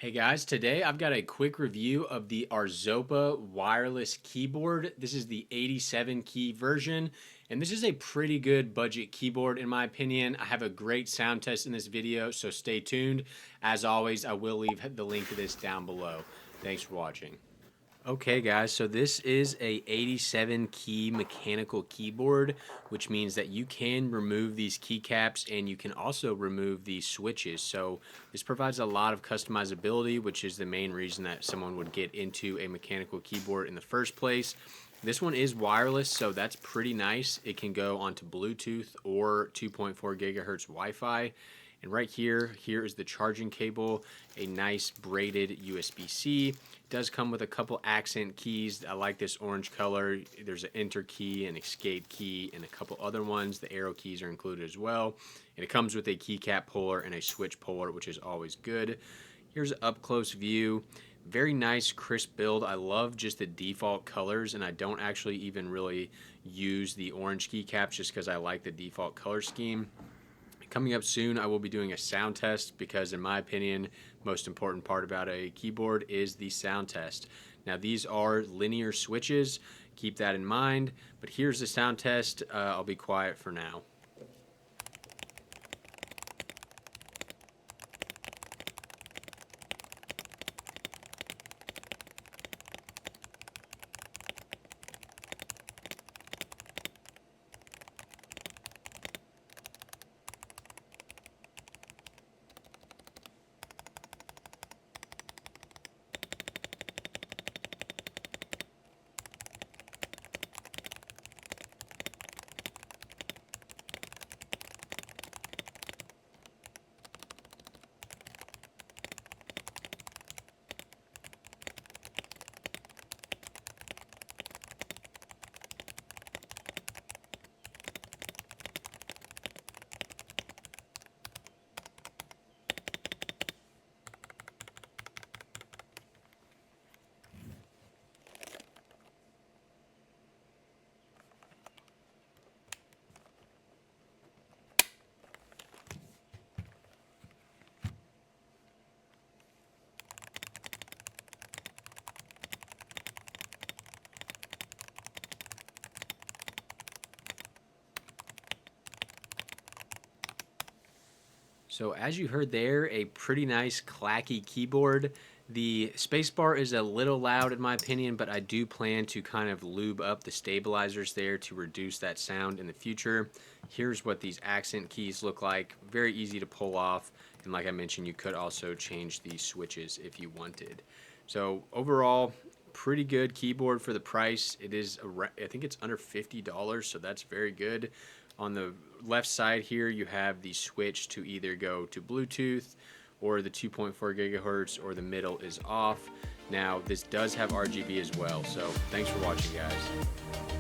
Hey guys, today I've got a quick review of the Arzopa wireless keyboard. This is the 87 key version, and this is a pretty good budget keyboard in my opinion. I have a great sound test in this video, so stay tuned. As always, I will leave the link to this down below. Thanks for watching. Okay guys, so this is a 87 key mechanical keyboard, which means that you can remove these keycaps and you can also remove these switches. So this provides a lot of customizability, which is the main reason that someone would get into a mechanical keyboard in the first place. This one is wireless, so that's pretty nice. It can go onto Bluetooth or 2.4 gigahertz Wi-Fi. And right here is the charging cable, a nice braided USB-C. It does come with a couple accent keys. I like this orange color. There's an enter key, an escape key, and a couple other ones. The arrow keys are included as well. And it comes with a keycap puller and a switch puller, which is always good. Here's an up-close view. Very nice, crisp build. I love just the default colors, and I don't actually even really use the orange keycaps just because I like the default color scheme. Coming up soon, I will be doing a sound test because, in my opinion, most important part about a keyboard is the sound test. Now, these are linear switches. Keep that in mind. But here's the sound test. I'll be quiet for now. So as you heard there, a pretty nice clacky keyboard. The spacebar is a little loud in my opinion, but I do plan to kind of lube up the stabilizers there to reduce that sound in the future. Here's what these accent keys look like. Very easy to pull off. And like I mentioned, you could also change these switches if you wanted. So overall, pretty good keyboard for the price. It is, I think it's under $50, so that's very good. On the left side here, you have the switch to either go to Bluetooth or the 2.4 gigahertz, or the middle is off. Now, this does have RGB as well, so thanks for watching, guys.